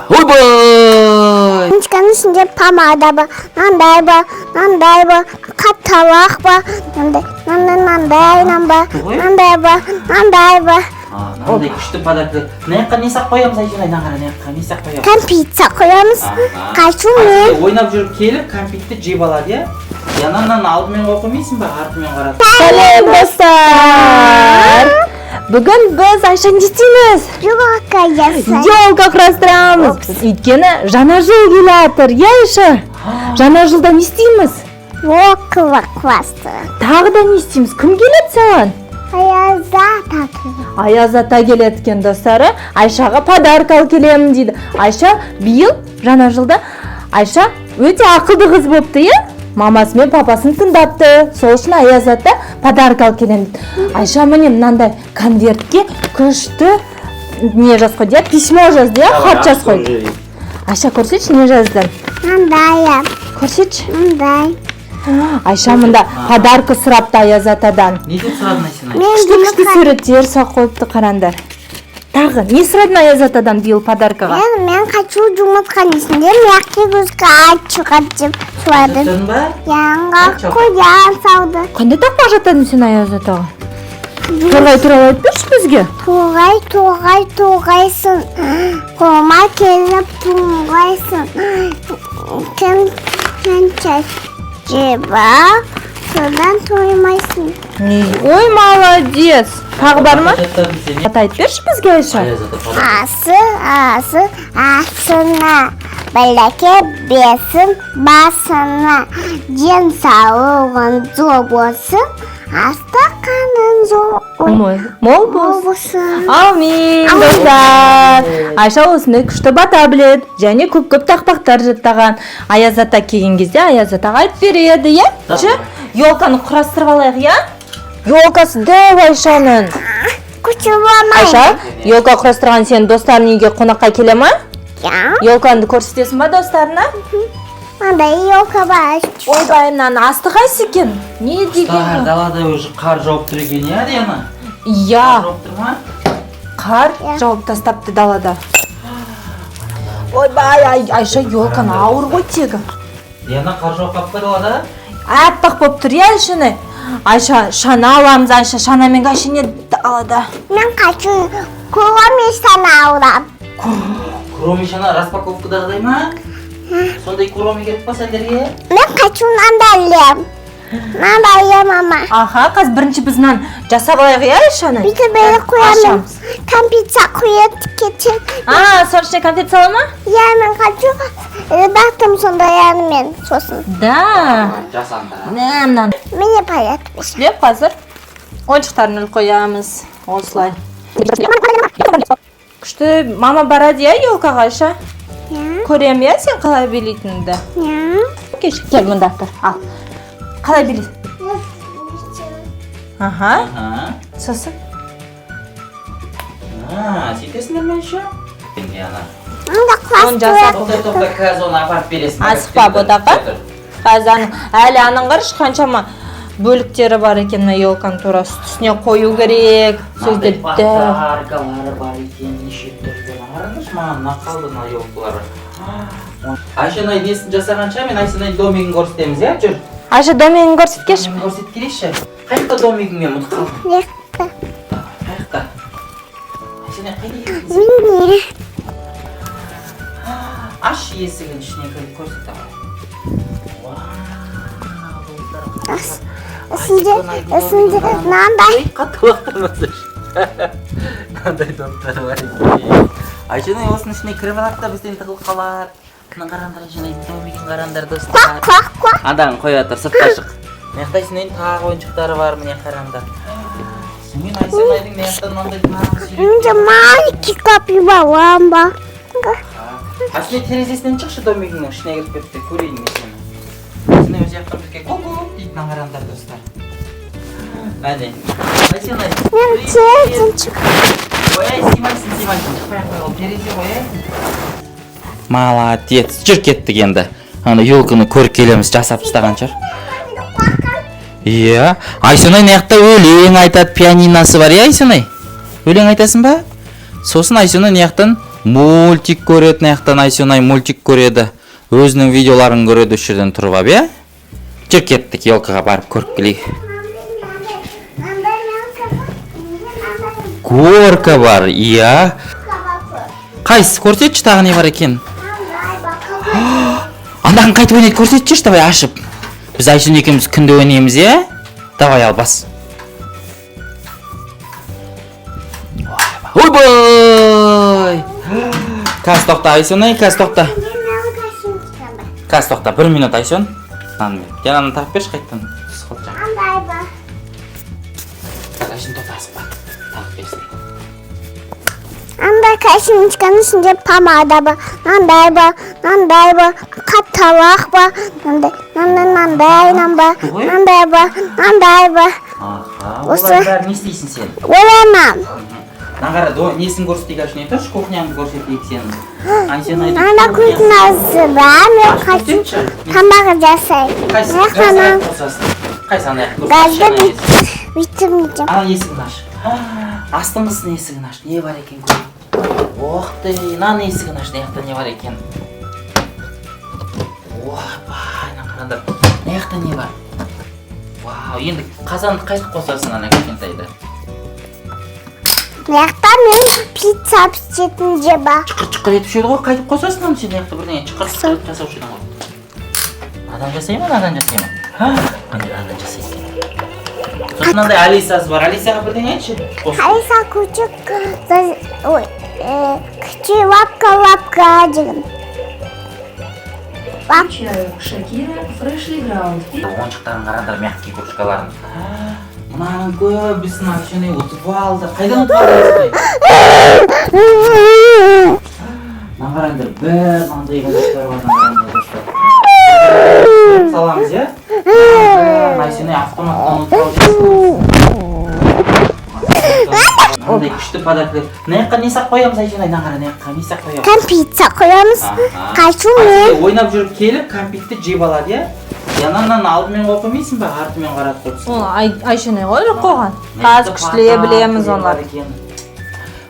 Ойбай! Баночканың ішінде помада бар, мынандай бар, қаталақ бар, мынандай бар. Мынандай күшті подарка. Мынаяққа не сақ қоямыз Айжан? Мынаяққа не сақ қоямыз? Кәмпит қоямыз. Қайшу мен. Ойнап жүріп келіп, кәмпитті жеп алады, иә? Янаннан алдымен қоймайсың ба? Артымен қарады. Сәлем достар! Бүгін біз Айша не істейміз? Елка жасаймыз. Елка құрастырамыз. Өйткені жаңа жыл келе жатыр, иә Айша? Жаңа жылда не істейміз? Елка класты. Тағы да не істейміз? Кім келеді саған? Аяз ата келеді екен достары. Айшаға подарка алып келемін дейді. Айша биыл жаңа жылда Айша өте ақылды қыз болыпты, иә? Мамасы мен папасын тыңдапты. Сол үшін Аяз ата подарка алып келемін дейді. Айша міне мынандай конвертке күшті не жаз қойды, письмо жазды, хат жаз қойды. Айша көрсетші, не жазды? Мындай. Көрсетші. Мындай. Айша мында подарка сұрапты Аяз атадан. Не деп сұрадың Айсен? Күшті суреттер салып қойыпты, қараңдар. Тағы не сұрадың Аяз атадан биыл подаркаға? Мен хочу жұмыртқаның ішінде мягкий көзге ачуға деп сұрадым. Түсін ба? Yanға қоян салды. Қандай тақпақ жатадың сен Аяз атаға? Торғай туралы айтпеші бізге. Тоғайсың. Қолыма келіп тоғайсың. Кім жеба, содан тоймайсың. Ой, молодец. Тағы бар ма? Айтпеші бізге Айша. Асына, бәләке бесін басына, ден сауығын зор болсын, астақанын зор Мол болсын. Амин, достар. Айша осындай күшті бата біледі, және көп тақпақтар жаттаған. Аяз ата келген кезде Аяз атаға айтып береді, иә? Елканы құрастырып алайық, иә? Елкасы дәу Айшаның. Күші болмай. Айша, елка құрастырған сен достарың үйге қонаққа келе ма? Я. Елканы көрсетесің ба достарына? Мындай елка бар. Ойбай, мынаның асты қайсы екен? Не деген? Далада уже қар жауып тұр екен, иә Диана? Иә, Жауып тұр ма? қар жауып тастапты далада. Ойбай, Айша елканы ауыр ғой тегі. Диана қар жауып қалып па далада? Аппақ болып тұр, иә Айшаны? Айша, шана аламыз, Айша, шанамен Айшаны далада. Мен хочу куромешаны алам. Куроми шана распаковкадағыдай ма? Сондай куроми керек па сендерге? Мен хочу нандайлем. Мама. Аха, қазір бірінші біз нан жасап алайық, иә Айшаны? Биті бәрі қоямын. Кәмпитса қойып кетен. Соның ішіне кәмпит сала ма? Я, мен хочу бақтым сондай мен сосын. Да. Жасанды. Мынан. Мені паят біші. Леп, қазір ойыншықтарын іліп қоямыз. Осылай. Күшті мама барады, иә, елкаға Айша? Көрем, иә, сен қалай билейтініңді? Кеш, кел мұнда тұр, ал. Қалай билейсің? Аха. Сосын? Сөйтесіңдер ме еще? Диана. Мұнда класс болады. Тоқтай қазір оны апарып бересің. Асықпа бұдаға. Қазір әлі аның қарыш қаншама бөліктері бар екен мына елканың турасы. Үстіне қою керек. Сөзді подаркалары бар екен, неше түрде. Қараңыз, маған нақалды мына елкалары. Айшанай несін жасағанша мен Айшанай домигін көрсетеміз, иә? Жүр. Айша, домигін көрсеткеші. Көрсет келеші. Қайықта домигін мен ұмытып қалдым. Лекті. Қайықта. Айшанай қайда келдің? Міне. Аш есігін ішіне кіріп көрсет ағай. Үстінде нандай. Қатты уақытымыз Нандай доптары бар екен. Айшанай осының ішіне кіріп алады да бізден тығылып қалады. Мына қараңдар Айшанай домигін қараңдар достар. Қуақ. Адан қоя тұр, сыртқа шық. Мияқта Айшанайдың тағы ойыншықтары бар, міне қараңдар. Мен Айшанайдың мияқтан мынандай тағы сүйреп. Мұнда маленький капибарам бар. Айшанай терезесінен шықшы домигінің ішіне кіріп кетті, көрейін мен сені. Айшанай өз жақтан бізге ку-ку дейді, мына қараңдар достар. Әне. Айшанай. Мен терезен шық. Қояй, симайсың. Шықпай қойғыл, терезе қояйсың. Молодец, жүр кеттік енді. Ана елканы көріп келеміз, жасап ұстаған шығар. Иә, Айшанай маяқта өлең айтады, пианинасы бар, иә Айшанай? Өлең айтасың ба? Сосын Айсенай мынаяқтан мультик көреді, мынаяқтан Айсенай мультик көреді. Өзінің видеоларын көреді осы жерден тұрып алып, иә? Жүр кеттік, елкаға барып көріп келейік. Горка бар, иә. Қайсы, көрсетші тағы не бар екен? Андағын қайтып ойнайды, көрсетші, давай ашып. Біз Айсенай екеуміз күнде ойнаймыз, иә? Давай ал бас. Ойбай! Қазір тоқта, Айсенай, қазір тоқта. Қазір тоқта, 1 минут Айсен. Жананы тағып берші қайттан. Айсен тоқта асықпа, тағып берсін. Андай косметиканың ішінде помада бар, мынандай бар, қаталақ бар, мынандай бар. Олар бәрі не істейсің сен? Ойлаймын. Нағара, несін көрсетейік ашын етір, кухняңды көрсетейік сенің. Ана көзіназы бар, мен қайсын тамақ жасай. Қайсы аяқ Газды бүйтімдейім. Ана есігін аш. Астыңғысын есігін аш, не бар екен көріп. Оқты, нан есігін аш, неяқта не бар екен. Ойбай, нақырандар, неяқта не бар. Вау, енді қазанды қайсы қосасың ана кішкентайды? Маяқта мен пицца пісетін же бар. Чықыр етіп шеді ғой, қайтып қосасың аны сен неяқта бірдеңе чықыр жасау шедің ғой. Адам жасай ма, адам жасай ма? Міне адам жасай екен. Сосын мынандай Алисасы бар, Алисаға бірдеңе айтшы. Алиса күшік лапка деген. Шакира Freshly Ground. Ойыншықтарын қараңдар, мягкий кружкаларын. Мынаның көбісін Айсенай ұтып алды. Қайдан ұтып алдыңыз? Мына қараңдар, бәрі мынандай ойыншықтар бар, қараңдар достар. Саламыз, иә? Айсенай автоматтан ұтып алды. Мынандай күшті подаркілер. Мынаяққа не сақ қоямыз Айсенай? Мына қара, мынаяққа не сақ қоямыз? Пицца қоямыз. Қайшу мен. Ойнап жүріп келіп, кәмпитті жеп алады, иә? Янаннан алдымен қоймайсың ба, артымен қарап тұрсың? Ол Айшенай ғой қойған. Қазір күштілее білеміз олар.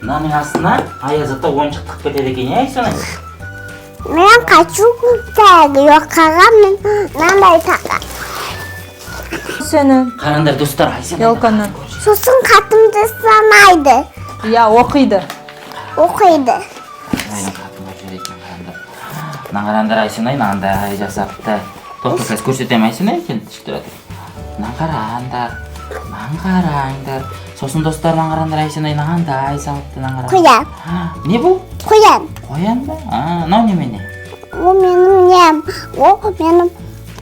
Мынаның астына Аязата ойыншық тығып кетеді екен, иә Айсенай? Мен қайшу тәгі жоқаға мен мынандай тағам. Сені Қараңдар достар, Айсенай. елканнан. Сосын қатымды санайды. Иә, оқиды. Айның қатымға жүр екен, қараңдар. Мына қараңдар Айсенай, мынандай жасапты. Тоқты қазір көрсетем Айсенай, сен түсіп тұрады. Мына қараңдар. Сосын достар, мына қараңдар Айсенай, мынандай салыпты, мына қараңдар. Қоян. Не бұл? Қоян. Қоян ба? Мынау немене? О менің нем. О менің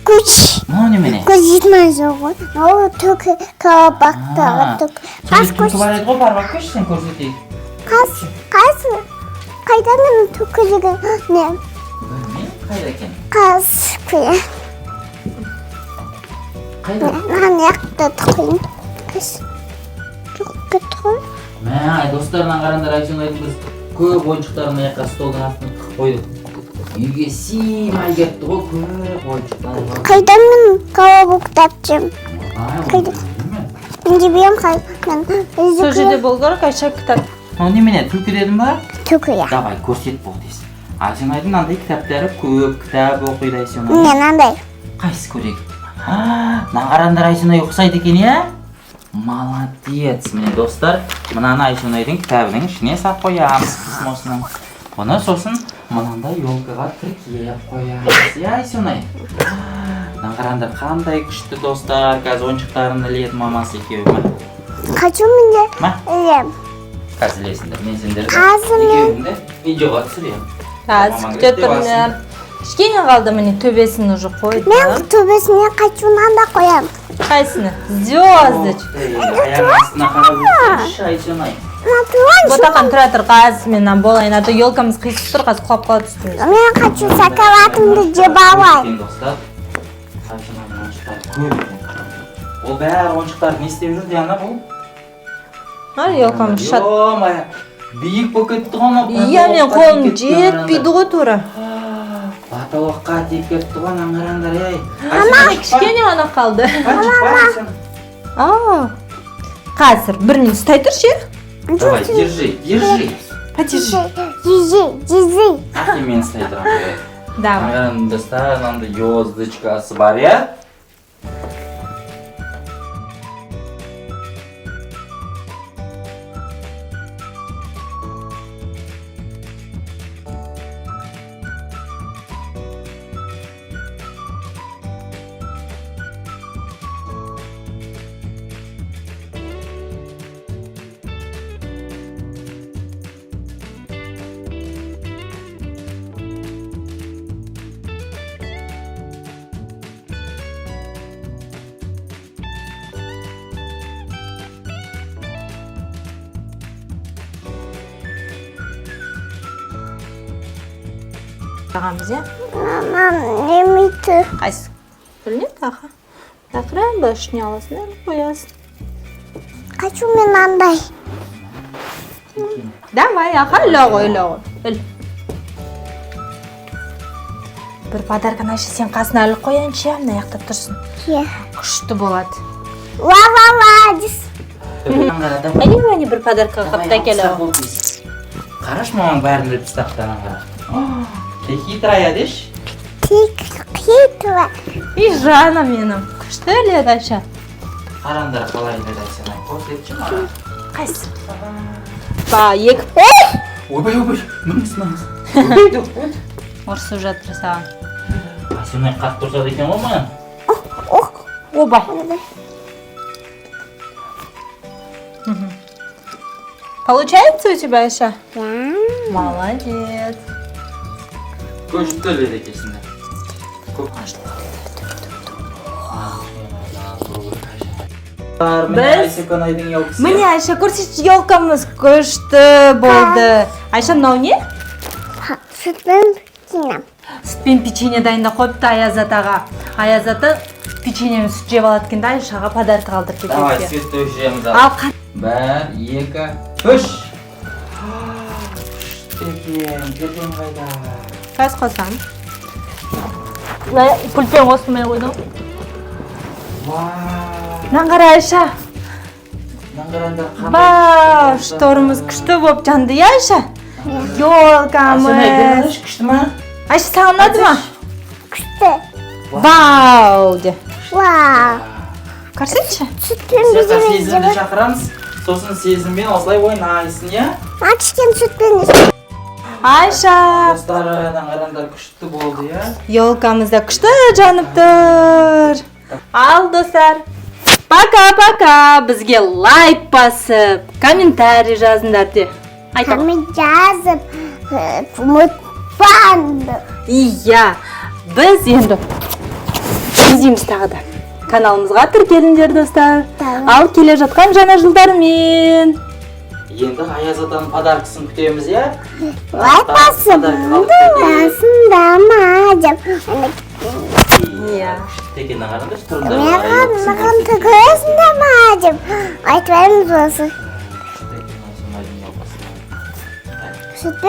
күш. Мынау немене? Көз жетмей ғой. О түк кабақтағы түк. Сөз күлкі бар еді ғой, барбақ көш, сен көрсетейік. Қайсы? Қайда менің түк деген не? Білмеймін, қайда екен? Қаз қоян. Қайда? Маған яқты тұқиын. Қыз. Жоқ кетқой. Мә, достарынан қарандар Айсенайдың біз көп ойыншықтарын аяққа столдың астына тығып қойдық. Үйге сыймай кетті ғой, көп ойыншықтар бар. Қайда мен колобоктап жем? Қайда? Мен де берем қай. Сол жерде бол керек, Айша кітап. Ол немене, түлкі дедің ба? Түкія. Давай, көрсет бол дейсің. Айсенайдың мынандай кітаптары көп, кітап оқиды Айсенай. Мен андай. Қайсы көрейік? Мына қарандар Айсенай ұқсайды екен, иә? Молодец, міне достар, мынаны Айсенайдың кітабының ішіне сап қоямыз письмосының. Бұны сосын мынандай елкаға тіркеп қоямыз, иә Айсенай? Мына қарандар қандай күшті достар, қазір ойыншықтарын іледі мамасы екеуі. Қачу мен де Ма? ілем. Қазір ілесіңдер, мен сендерді Қазір мен- екеуіңді видеоға түсірем. Қазір күтіп тұрыңдар. Кішкене қалды, міне төбесін уже қойды. Мен төбесіне қачуынан да қоям. Қайсыны? Звездочка. Аяғының астына қарап өтсеңші Айсенай. Ботақан тұра тұр, қазір мен болайын. Аты елкамыз қисып тұр, қазір құлап қалады үстіміз. Мен қачу шоколадымды жеп алайын. Екен достар, Айсенайдың ойыншықтары көп екен. Ол бәрі ойыншықтар не істеп жүр Диана бұл? Елкамыз шат. Йо-мая, биік болып кетті ғой мына. Иә, мен қолым жетпейді ғой тура. Баталыққа тиіп кетті ғой, мына қараңдар, ей. Кішкене ғана қалды. Айсен. Қазір 1 минут ұстай тұршы. Давай, держи. Потише. Cizi. Aqli men saydiram. Давай. Mana do'stlar, manda yo'zdichkasi bor ya. Tağamız ya. Anam nemiti. Qaysi? Bilmem taqa. Taqra başını alasın, qo'yasın. Kaçu menanday. Давай, аха, lo'g'oy. Bil. Bir podarkani Ayşe sen qasına olib qo'yinchi, hamda yoqda tursin. Ye. Kuchli bo'ladi. Va. Dis. Ayni bir podarka qilib keladi. Qarashmoq barini deb istaqdan qara. Хитрая деш? Tik hitva. И жана menim. Kuchli o'yladi Ayşe. Qarandir qalay dedaysan. Ko'rsatchi mana. Qaysi? Ba, yek. Oyboy. Mingisman. O'rsib жатырsan. Aslında qattiq tursad ekan o men. Obay. Получается у тебя, Ayşe? Ya. Молодец. Ko'chib o'yladi ekasizlar. Ko'p qashdi. Mine Ayşe ko'rsachi yo'lkamiz ko'shdi bo'ldi. Ayşe mынау не? Sütün kinam. Sütpen pechenye dayında qo'yibdi Ayazat ağa. Ayazat pechenye süt jeb oladi ekanda Ayşe'ga podarka qoldirib Давай, ketdi. свет o'chiramiz. Al, 1, 2, 3. Tekin qayda. qaysi qolsam? Va pulpen o'smay qo'ydim. Vay. Nan qara Ayşe. Nangaranda Ba, shtorimiz kuchli bo'lib jandi ya Ayşe. Yo'lkamiz. Aslında kıştımı? Ayşe sen anladın Kıstı. Vau de. Wow. Ko'rsachi. Sütün Siyasa bizim sezimli izleme. çakıramız. Sosun sezimli oslay oynayısın ya. Açken sütün Ayşe. Dostlar nangaranda kıştı oldu ya. Yo'lkamizda kuchli jonibdir. Al do'stlar. Paka. Bizga like bosib, kommentariy yozinglar de. Aytaman. Kami cazip. Mutfandı. Iya. Biz endi izimiz tag'da. Kanalimizga tirkelinglar do'stlar. Tamam. Al kele жатқан жаңа жылдармен. Endi Ayazat'ın padarkısını kütüyoruz ya. Vay basın. Aslında macam. Iya. Tekin nangaranda turunda. Mekan tıkıyorsun da macam. Ayıtlarımız olsun. Sütün